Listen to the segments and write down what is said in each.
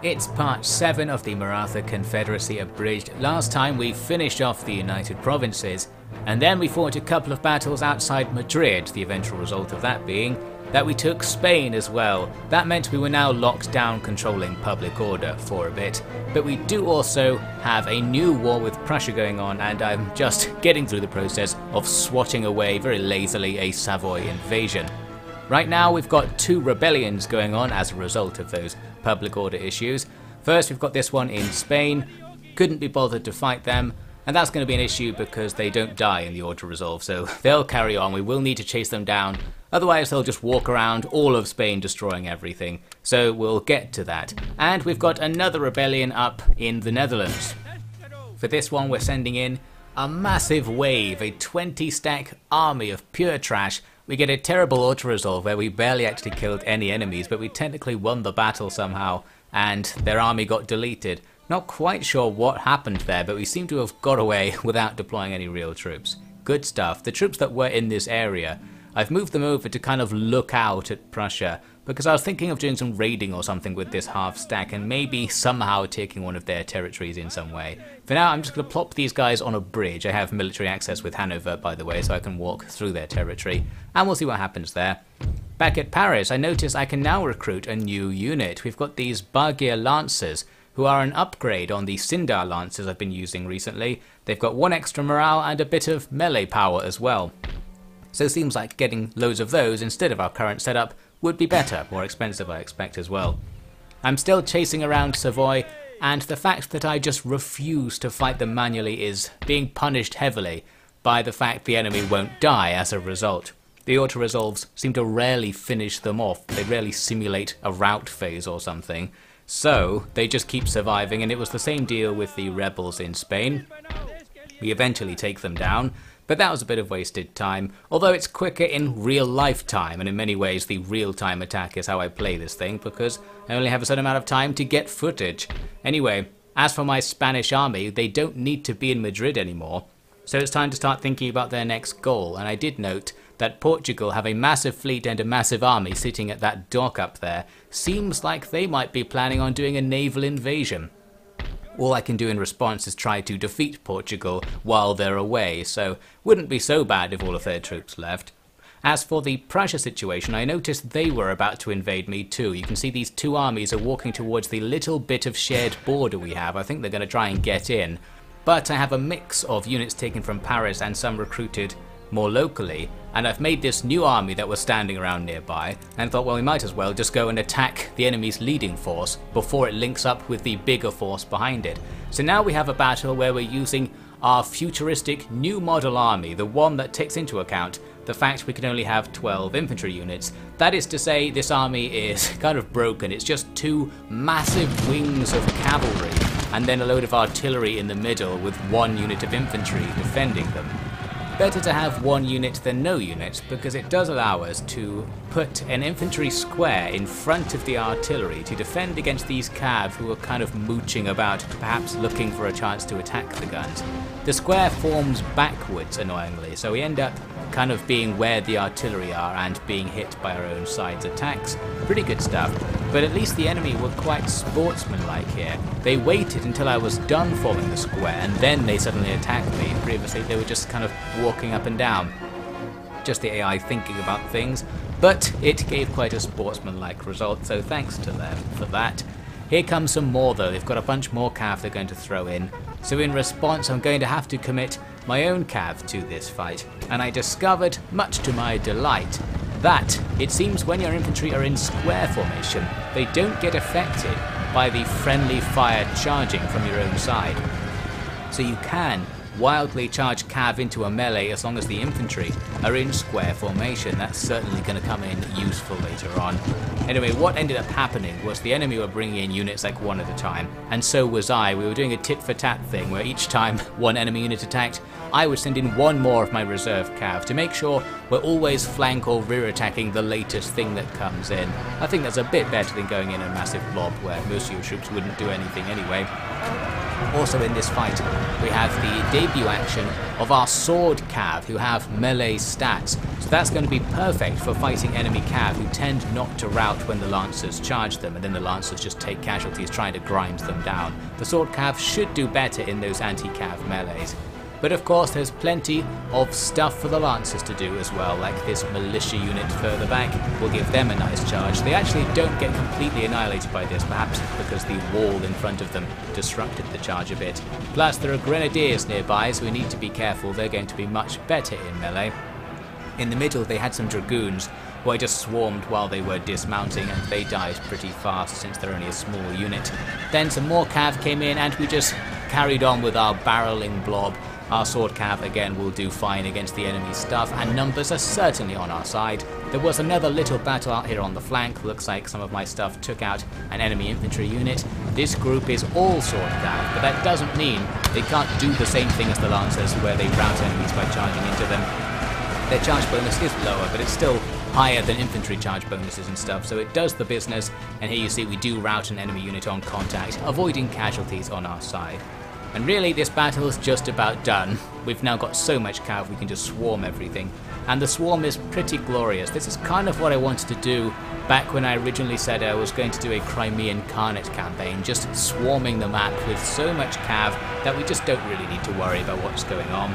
It's part 7 of the Maratha Confederacy Abridged. Last time we finished off the United Provinces, and then we fought a couple of battles outside Madrid, the eventual result of that being that we took Spain as well. That meant we were now locked down controlling public order for a bit. But we do also have a new war with Prussia going on, and I'm just getting through the process of swatting away very lazily a Savoy invasion. Right now we've got 2 rebellions going on as a result of those public order issues. First we've got this one in Spain, couldn't be bothered to fight them, and that's going to be an issue because they don't die in the auto resolve, so they'll carry on. We will need to chase them down, otherwise they'll just walk around all of Spain destroying everything, so we'll get to that. And we've got another rebellion up in the Netherlands. For this one we're sending in a massive wave, a 20 stack army of pure trash. We get a terrible auto-resolve where we barely actually killed any enemies, but we technically won the battle somehow, and their army got deleted. Not quite sure what happened there, but we seem to have got away without deploying any real troops. Good stuff. The troops that were in this area, I've moved them over to kind of look out at Prussia, because I was thinking of doing some raiding or something with this half stack and maybe somehow taking one of their territories in some way. For now I'm just going to plop these guys on a bridge. I have military access with Hanover, by the way, so I can walk through their territory, and we'll see what happens there. Back at Paris I notice I can now recruit a new unit. We've got these Bargier Lancers, who are an upgrade on the Sindar Lancers I've been using recently. They've got 1 extra morale and a bit of melee power as well. So it seems like getting loads of those instead of our current setup would be better, more expensive I expect as well. I'm still chasing around Savoy, and the fact that I just refuse to fight them manually is being punished heavily by the fact the enemy won't die as a result. The auto-resolves seem to rarely finish them off, they rarely simulate a rout phase or something, so they just keep surviving, and it was the same deal with the rebels in Spain. We eventually take them down, but that was a bit of wasted time, although it's quicker in real life time, and in many ways the real-time attack is how I play this thing, because I only have a certain amount of time to get footage. Anyway, as for my Spanish army, they don't need to be in Madrid anymore, so it's time to start thinking about their next goal, and I did note that Portugal have a massive fleet and a massive army sitting at that dock up there. Seems like they might be planning on doing a naval invasion. All I can do in response is try to defeat Portugal while they're away, so wouldn't be so bad if all of their troops left. As for the Prussia situation, I noticed they were about to invade me too. You can see these 2 armies are walking towards the little bit of shared border we have. I think they're going to try and get in. But I have a mix of units taken from Paris and some recruited more locally, and I've made this new army that was standing around nearby and thought, well, we might as well just go and attack the enemy's leading force before it links up with the bigger force behind it. So now we have a battle where we're using our futuristic new model army, the one that takes into account the fact we can only have 12 infantry units. That is to say, this army is kind of broken. It's just 2 massive wings of cavalry and then a load of artillery in the middle with 1 unit of infantry defending them. Better to have 1 unit than no unit, because it does allow us to put an infantry square in front of the artillery to defend against these cav who are kind of mooching about, perhaps looking for a chance to attack the guns. The square forms backwards annoyingly, so we end up kind of being where the artillery are and being hit by our own side's attacks. Pretty good stuff, but at least the enemy were quite sportsmanlike here. They waited until I was done forming the square and then they suddenly attacked me. Previously they were just kind of walking up and down. Just the AI thinking about things, but it gave quite a sportsmanlike result, so thanks to them for that. Here comes some more though. They've got a bunch more cav they're going to throw in, so in response I'm going to have to commit my own cav to this fight, and I discovered, much to my delight, that it seems when your infantry are in square formation they don't get affected by the friendly fire charging from your own side. So you can wildly charge cav into a melee as long as the infantry are in square formation. That's certainly going to come in useful later on. Anyway, what ended up happening was the enemy were bringing in units like 1 at a time, and so was I. We were doing a tit for tat thing where each time 1 enemy unit attacked, I would send in one more of my reserve cav to make sure we're always flank or rear attacking the latest thing that comes in. I think that's a bit better than going in a massive blob where most of your troops wouldn't do anything anyway. Also in this fight, we have the debut action of our sword cav who have melee stats, so that's going to be perfect for fighting enemy cav who tend not to rout when the lancers charge them, and then the lancers just take casualties trying to grind them down. The sword cav should do better in those anti-cav melees. But of course there's plenty of stuff for the lancers to do as well, like this militia unit further back will give them a nice charge. They actually don't get completely annihilated by this, perhaps because the wall in front of them disrupted the charge a bit. Plus there are grenadiers nearby, so we need to be careful, they're going to be much better in melee. In the middle they had some dragoons who I just swarmed while they were dismounting, and they died pretty fast since they're only a small unit. Then some more cav came in and we just carried on with our barreling blob. Our sword cav again will do fine against the enemy stuff, and numbers are certainly on our side. There was another little battle out here on the flank. Looks like some of my stuff took out an enemy infantry unit. This group is all sword cav, but that doesn't mean they can't do the same thing as the lancers where they rout enemies by charging into them. Their charge bonus is lower, but it's still higher than infantry charge bonuses and stuff, so it does the business. And here you see we do rout an enemy unit on contact, avoiding casualties on our side. And really this battle is just about done. We've now got so much cav we can just swarm everything. And the swarm is pretty glorious. This is kind of what I wanted to do back when I originally said I was going to do a Crimean Khanate campaign, just swarming the map with so much cav that we just don't really need to worry about what's going on.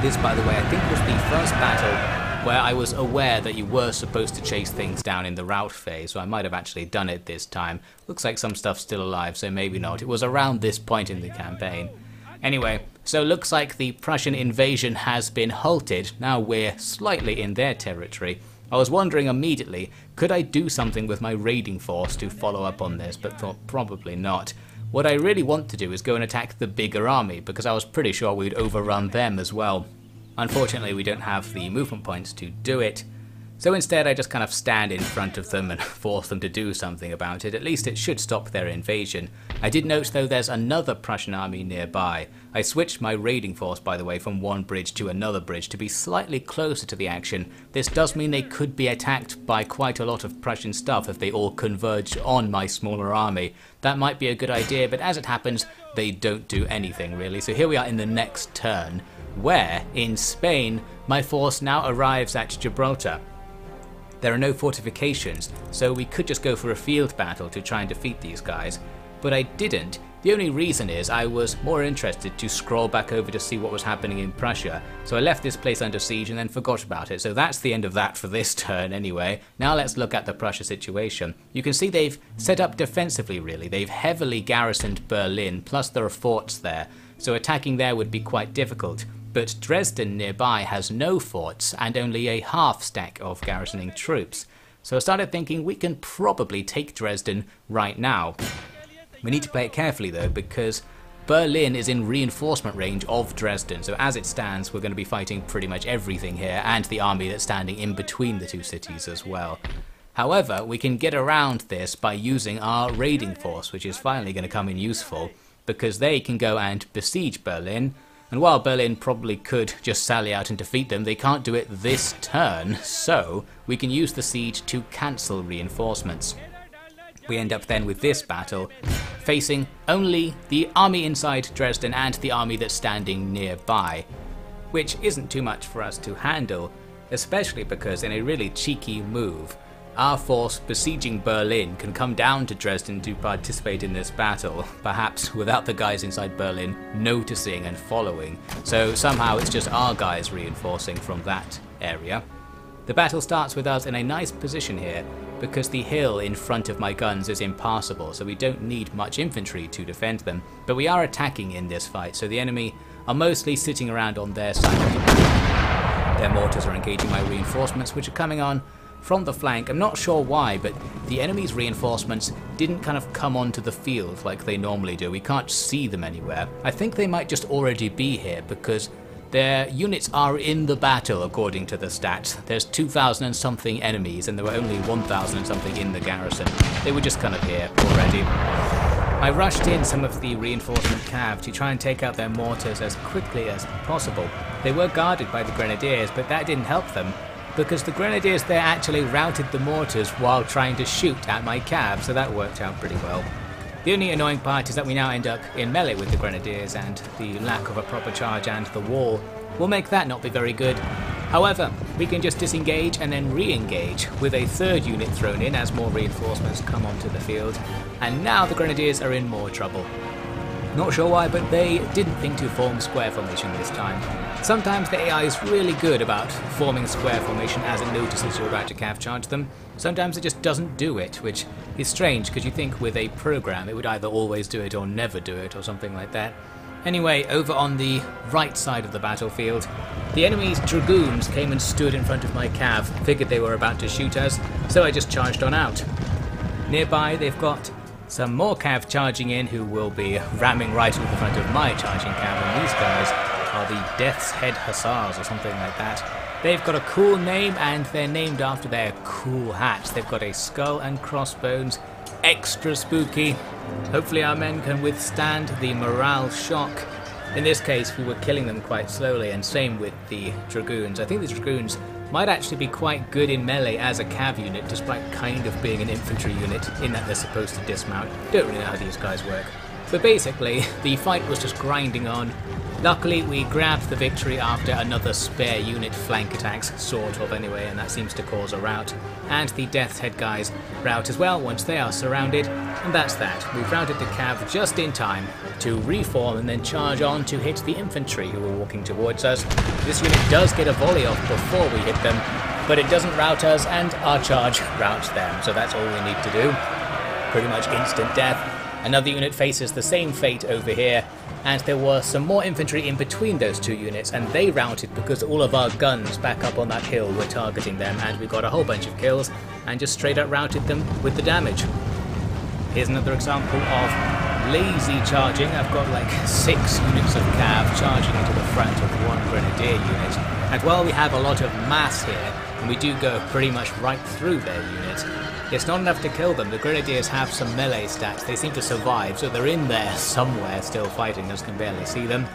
This, by the way, I think was the first battle where I was aware that you were supposed to chase things down in the rout phase, so I might have actually done it this time. Looks like some stuff's still alive, so maybe not. It was around this point in the campaign. Anyway, so looks like the Prussian invasion has been halted. Now we're slightly in their territory. I was wondering immediately, could I do something with my raiding force to follow up on this, but thought probably not. What I really want to do is go and attack the bigger army, because I was pretty sure we'd overrun them as well. Unfortunately, we don't have the movement points to do it, so instead I just kind of stand in front of them and force them to do something about it. At least it should stop their invasion. I did note though there's another Prussian army nearby. I switched my raiding force, by the way, from one bridge to another bridge to be slightly closer to the action. This does mean they could be attacked by quite a lot of Prussian stuff if they all converge on my smaller army. That might be a good idea, but as it happens, they don't do anything really. So here we are in the next turn, where, in Spain, my force now arrives at Gibraltar. There are no fortifications, so we could just go for a field battle to try and defeat these guys, but I didn't. The only reason is I was more interested to scroll back over to see what was happening in Prussia, so I left this place under siege and then forgot about it, so that's the end of that for this turn anyway. Now let's look at the Prussia situation. You can see they've set up defensively really. They've heavily garrisoned Berlin, plus there are forts there, so attacking there would be quite difficult. But Dresden nearby has no forts and only a half stack of garrisoning troops. So I started thinking we can probably take Dresden right now. We need to play it carefully though, because Berlin is in reinforcement range of Dresden, so as it stands we're going to be fighting pretty much everything here, and the army that's standing in between the two cities as well. However, we can get around this by using our raiding force, which is finally going to come in useful, because they can go and besiege Berlin. And while Berlin probably could just sally out and defeat them, they can't do it this turn, so we can use the siege to cancel reinforcements. We end up then with this battle, facing only the army inside Dresden and the army that's standing nearby, which isn't too much for us to handle, especially because in a really cheeky move, our force besieging Berlin can come down to Dresden to participate in this battle, perhaps without the guys inside Berlin noticing and following, so somehow it's just our guys reinforcing from that area. The battle starts with us in a nice position here, because the hill in front of my guns is impassable, so we don't need much infantry to defend them, but we are attacking in this fight, so the enemy are mostly sitting around on their side. Their mortars are engaging my reinforcements, which are coming on from the flank. I'm not sure why, but the enemy's reinforcements didn't kind of come onto the field like they normally do. We can't see them anywhere. I think they might just already be here because their units are in the battle according to the stats. There's 2,000 and something enemies and there were only 1,000 and something in the garrison. They were just kind of here already. I rushed in some of the reinforcement cav to try and take out their mortars as quickly as possible. They were guarded by the grenadiers, but that didn't help them, because the grenadiers there actually routed the mortars while trying to shoot at my cav, so that worked out pretty well. The only annoying part is that we now end up in melee with the grenadiers, and the lack of a proper charge and the wall will make that not be very good. However, we can just disengage and then re-engage with a third unit thrown in as more reinforcements come onto the field, and now the grenadiers are in more trouble. Not sure why, but they didn't think to form square formation this time. Sometimes the AI is really good about forming square formation as it notices you're about to cav charge them. Sometimes it just doesn't do it, which is strange because you think with a program it would either always do it or never do it or something like that. Anyway, over on the right side of the battlefield, the enemy's dragoons came and stood in front of my cav, figured they were about to shoot us, so I just charged on out. Nearby they've got some more cav charging in who will be ramming right into the front of my charging cav, and these guys are the Death's Head Hussars or something like that. They've got a cool name and they're named after their cool hats. They've got a skull and crossbones, extra spooky. Hopefully our men can withstand the morale shock. In this case we were killing them quite slowly, and same with the dragoons. I think the dragoons might actually be quite good in melee as a cav unit, despite kind of being an infantry unit in that they're supposed to dismount. Don't really know how these guys work. But basically, the fight was just grinding on. Luckily, we grabbed the victory after another spare unit flank attacks, sort of anyway, and that seems to cause a rout. And the Death's Head guys rout as well once they are surrounded, and that's that. We've routed the cav just in time to reform and then charge on to hit the infantry who were walking towards us. This unit does get a volley off before we hit them, but it doesn't rout us, and our charge routs them, so that's all we need to do. Pretty much instant death. Another unit faces the same fate over here, and there were some more infantry in between those two units, and they routed because all of our guns back up on that hill were targeting them, and we got a whole bunch of kills and just straight up routed them with the damage. Here's another example of lazy charging. I've got like 6 units of cav charging into the front of one grenadier unit, and while we have a lot of mass here, and we do go pretty much right through their unit, it's not enough to kill them. The grenadiers have some melee stats. They seem to survive, so they're in there somewhere still fighting, us can barely see them.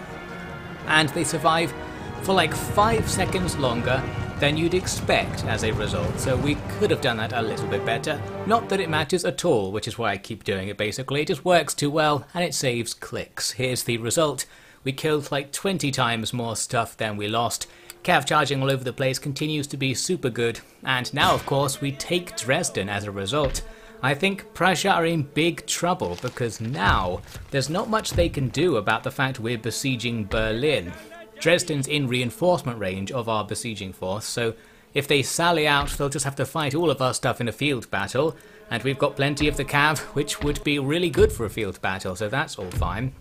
And they survive for like 5 seconds longer than you'd expect as a result, so we could have done that a little bit better. Not that it matters at all, which is why I keep doing it basically. It just works too well and it saves clicks. Here's the result. We killed like 20 times more stuff than we lost. Cav charging all over the place continues to be super good, and now of course we take Dresden as a result. I think Prussia are in big trouble because now there's not much they can do about the fact we're besieging Berlin. Dresden's in reinforcement range of our besieging force, so if they sally out they'll just have to fight all of our stuff in a field battle, and we've got plenty of the cav, which would be really good for a field battle, so that's all fine.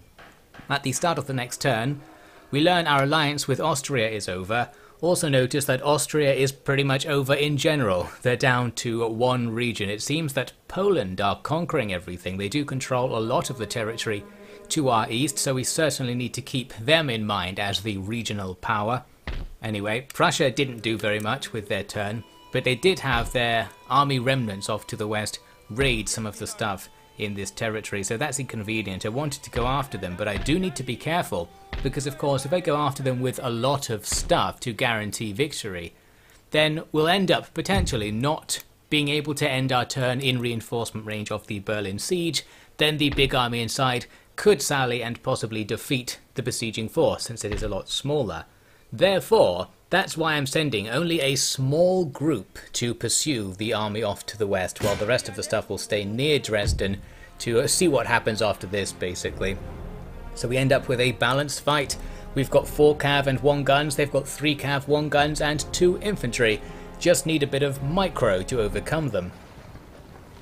At the start of the next turn, we learn our alliance with Austria is over. Also notice that Austria is pretty much over in general. They're down to one region. It seems that Poland are conquering everything. They do control a lot of the territory to our east, so we certainly need to keep them in mind as the regional power. Anyway, Prussia didn't do very much with their turn, but they did have their army remnants off to the west raid some of the stuff in this territory, so that's inconvenient. I wanted to go after them, but I do need to be careful, because of course if I go after them with a lot of stuff to guarantee victory, then we'll end up potentially not being able to end our turn in reinforcement range of the Berlin siege. Then the big army inside could sally and possibly defeat the besieging force, since it is a lot smaller. Therefore, that's why I'm sending only a small group to pursue the army off to the west, while the rest of the stuff will stay near Dresden to see what happens after this, basically. So we end up with a balanced fight. We've got 4 cav and 1 guns, they've got 3 cav, 1 guns and 2 infantry. Just need a bit of micro to overcome them.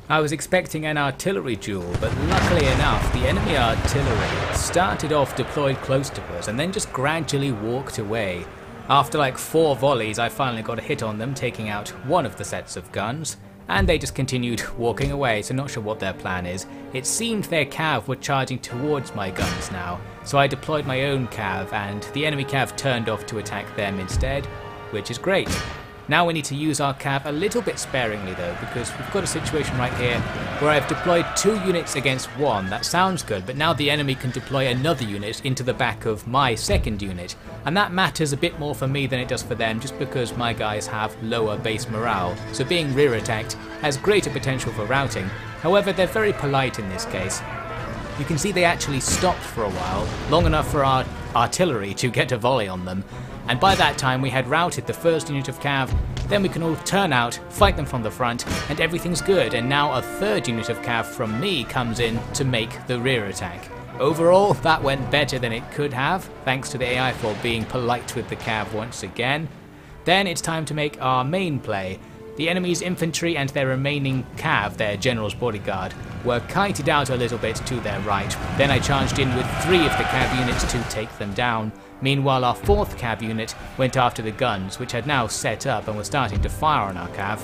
I was expecting an artillery duel, but luckily enough the enemy artillery started off deployed close to us and then just gradually walked away. After like 4 volleys I finally got a hit on them, taking out one of the sets of guns, and they just continued walking away, so not sure what their plan is. It seemed their cav were charging towards my guns now, so I deployed my own cav and the enemy cav turned off to attack them instead, which is great. Now we need to use our cav a little bit sparingly though, because we've got a situation right here where I've deployed 2 units against 1. That sounds good, but now the enemy can deploy another unit into the back of my second unit. And that matters a bit more for me than it does for them, just because my guys have lower base morale. So being rear attacked has greater potential for routing. However, they're very polite in this case. You can see they actually stopped for a while, long enough for our artillery to get a volley on them. And by that time we had routed the first unit of cav, then we can all turn out, fight them from the front, and everything's good, and now a third unit of cav from me comes in to make the rear attack. Overall, that went better than it could have, thanks to the AI for being polite with the cav once again. Then it's time to make our main play. The enemy's infantry and their remaining cav, their general's bodyguard, were kited out a little bit to their right. Then I charged in with 3 of the cav units to take them down. Meanwhile, our 4th cav unit went after the guns, which had now set up and were starting to fire on our cav.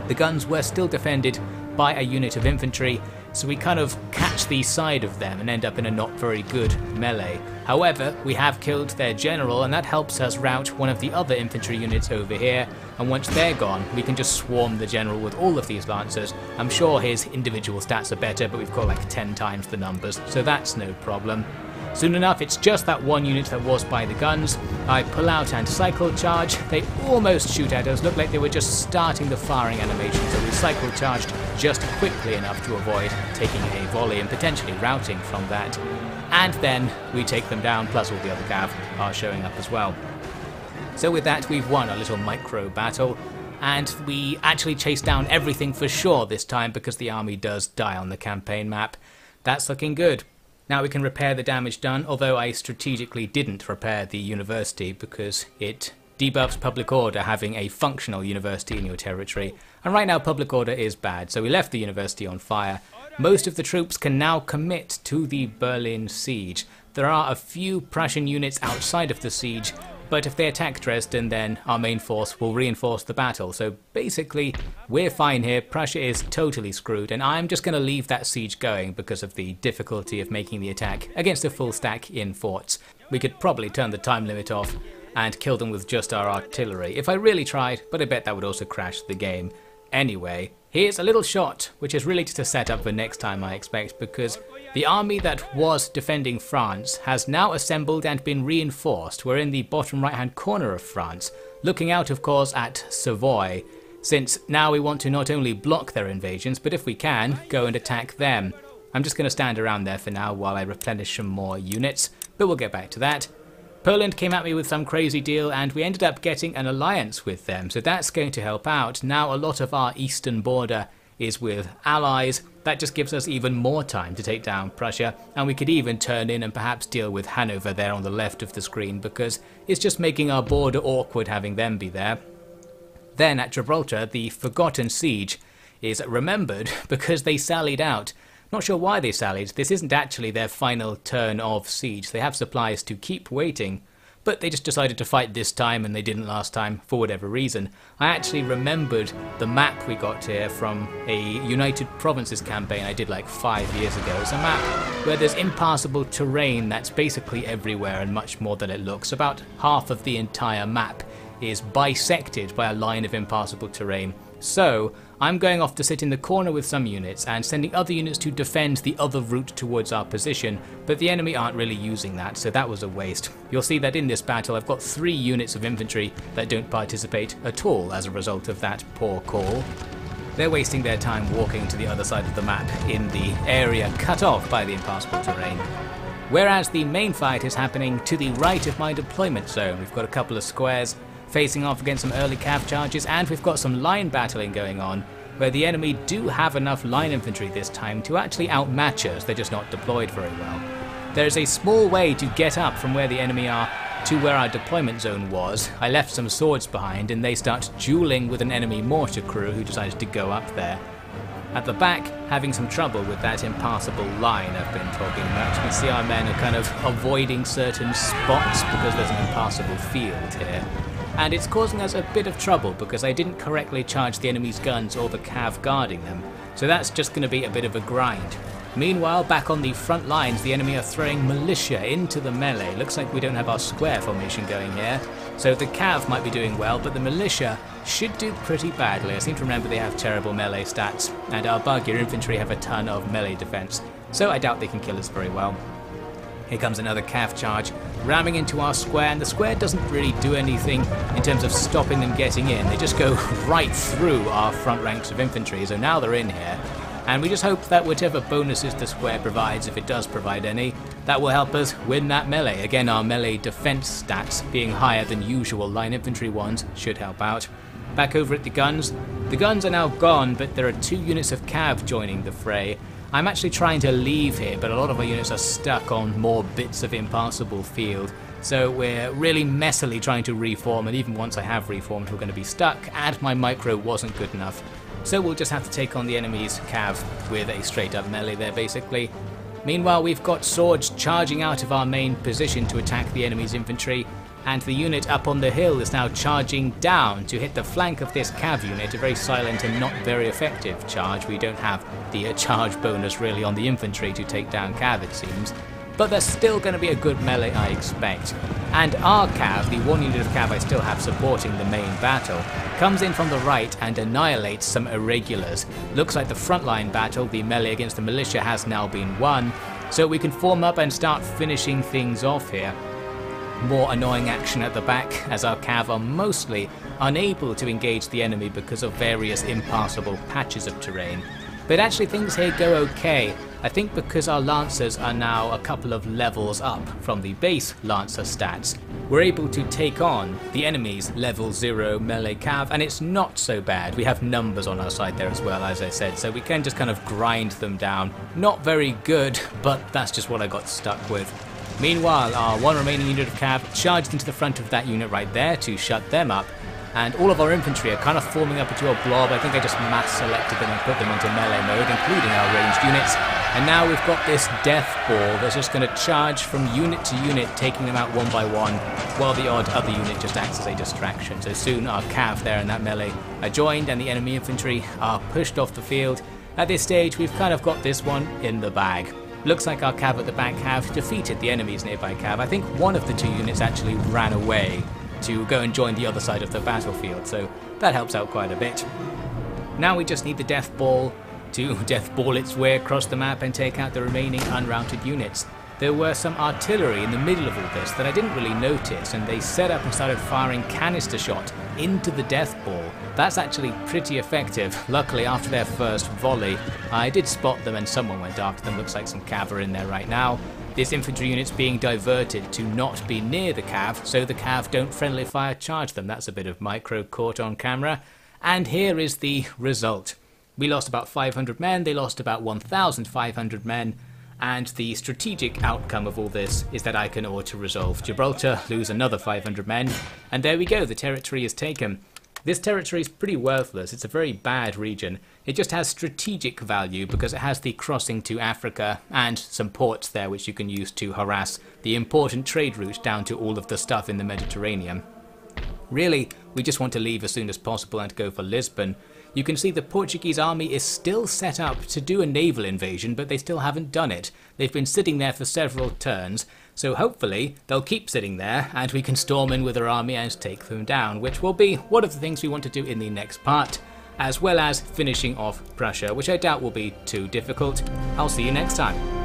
The guns were still defended by a unit of infantry, so we kind of catch the side of them and end up in a not very good melee. However, we have killed their general, and that helps us rout one of the other infantry units over here, and once they're gone, we can just swarm the general with all of these lancers. I'm sure his individual stats are better, but we've got like 10 times the numbers, so that's no problem. Soon enough, it's just that one unit that was by the guns. I pull out and cycle charge. They almost shoot at us, looked like they were just starting the firing animation, so we cycle charged just quickly enough to avoid taking a volley and potentially routing from that. And then we take them down, plus all the other cav are showing up as well. So with that, we've won a little micro battle, and we actually chase down everything for sure this time, because the army does die on the campaign map. That's looking good. Now we can repair the damage done, although I strategically didn't repair the university because it debuffs public order having a functional university in your territory. And right now public order is bad, so we left the university on fire. Most of the troops can now commit to the Berlin siege. There are a few Prussian units outside of the siege, but if they attack Dresden, then our main force will reinforce the battle. So basically, we're fine here. Prussia is totally screwed, and I'm just going to leave that siege going because of the difficulty of making the attack against a full stack in forts. We could probably turn the time limit off and kill them with just our artillery if I really tried, but I bet that would also crash the game. Anyway, here's a little shot, which is really just a setup for next time, I expect, because the army that was defending France has now assembled and been reinforced. We're in the bottom right hand corner of France, looking out of course at Savoy, since now we want to not only block their invasions, but if we can, go and attack them. I'm just going to stand around there for now while I replenish some more units, but we'll get back to that. Poland came at me with some crazy deal, and we ended up getting an alliance with them, so that's going to help out. Now a lot of our eastern border is with allies. That just gives us even more time to take down Prussia, and we could even turn in and perhaps deal with Hanover there on the left of the screen, because it's just making our border awkward having them be there. Then at Gibraltar, the forgotten siege is remembered because they sallied out. Not sure why they sallied. This isn't actually their final turn of siege. They have supplies to keep waiting, but they just decided to fight this time and they didn't last time for whatever reason. I actually remembered the map we got here from a United Provinces campaign I did like 5 years ago. It's a map where there's impassable terrain that's basically everywhere and much more than it looks. About half of the entire map is bisected by a line of impassable terrain. So I'm going off to sit in the corner with some units and sending other units to defend the other route towards our position, but the enemy aren't really using that, so that was a waste. You'll see that in this battle I've got 3 units of infantry that don't participate at all as a result of that poor call. They're wasting their time walking to the other side of the map in the area cut off by the impassable terrain. Whereas the main fight is happening to the right of my deployment zone. We've got a couple of squares facing off against some early cav charges, and we've got some line battling going on where the enemy do have enough line infantry this time to actually outmatch us. They're just not deployed very well. There's a small way to get up from where the enemy are to where our deployment zone was. I left some swords behind and they start dueling with an enemy mortar crew who decided to go up there. At the back, having some trouble with that impassable line I've been talking about. You can see our men are kind of avoiding certain spots because there's an impassable field here. And it's causing us a bit of trouble because I didn't correctly charge the enemy's guns or the cav guarding them, so that's just going to be a bit of a grind. Meanwhile, back on the front lines, the enemy are throwing militia into the melee. Looks like we don't have our square formation going here. So the cav might be doing well, but the militia should do pretty badly. I seem to remember they have terrible melee stats, and our Bargier infantry have a ton of melee defense, so I doubt they can kill us very well. Here comes another cav charge, ramming into our square, and the square doesn't really do anything in terms of stopping them getting in. They just go right through our front ranks of infantry, so now they're in here. And we just hope that whatever bonuses the square provides, if it does provide any, that will help us win that melee. Again, our melee defense stats being higher than usual line infantry ones should help out. Back over at the guns. The guns are now gone, but there are 2 units of cav joining the fray. I'm actually trying to leave here, but a lot of our units are stuck on more bits of impassable field. So we're really messily trying to reform, and even once I have reformed, we're going to be stuck, and my micro wasn't good enough. So we'll just have to take on the enemy's cav with a straight up melee there basically. Meanwhile, we've got swords charging out of our main position to attack the enemy's infantry, and the unit up on the hill is now charging down to hit the flank of this cav unit, a very silent and not very effective charge. We don't have the charge bonus really on the infantry to take down cav, it seems. But there's still going to be a good melee, I expect. And our cav, the 1 unit of cav I still have supporting the main battle, comes in from the right and annihilates some irregulars. Looks like the frontline battle, the melee against the militia, has now been won, so we can form up and start finishing things off here. More annoying action at the back, as our cav are mostly unable to engage the enemy because of various impassable patches of terrain. But actually things here go okay, I think because our Lancers are now a couple of levels up from the base Lancer stats. We're able to take on the enemy's level 0 melee cav, and it's not so bad. We have numbers on our side there as well, as I said, so we can just kind of grind them down. Not very good, but that's just what I got stuck with. Meanwhile, our 1 remaining unit of cav charged into the front of that unit right there to shut them up, and all of our infantry are kind of forming up into a blob. I think I just mass selected them and put them into melee mode, including our ranged units. And now we've got this death ball that's just going to charge from unit to unit, taking them out one by one, while the odd other unit just acts as a distraction. So soon our cav there in that melee are joined, and the enemy infantry are pushed off the field. At this stage, we've kind of got this one in the bag. Looks like our cav at the back have defeated the enemy's nearby cav. I think one of the 2 units actually ran away to go and join the other side of the battlefield, so that helps out quite a bit. Now we just need the death ball to death ball its way across the map and take out the remaining unrouted units. There were some artillery in the middle of all this that I didn't really notice, and they set up and started firing canister shot into the death ball. That's actually pretty effective. Luckily, after their first volley, I did spot them and someone went after them. Looks like some cav are in there right now. This infantry unit's being diverted to not be near the cav, so the cav don't friendly fire charge them. That's a bit of micro caught on camera. And here is the result. We lost about 500 men, they lost about 1,500 men, and the strategic outcome of all this is that I can auto-resolve Gibraltar, lose another 500 men, and there we go, the territory is taken. This territory is pretty worthless, it's a very bad region. It just has strategic value because it has the crossing to Africa and some ports there which you can use to harass the important trade route down to all of the stuff in the Mediterranean. Really, we just want to leave as soon as possible and go for Lisbon. You can see the Portuguese army is still set up to do a naval invasion, but they still haven't done it. They've been sitting there for several turns, so hopefully they'll keep sitting there and we can storm in with our army and take them down, which will be one of the things we want to do in the next part, as well as finishing off Prussia, which I doubt will be too difficult. I'll see you next time.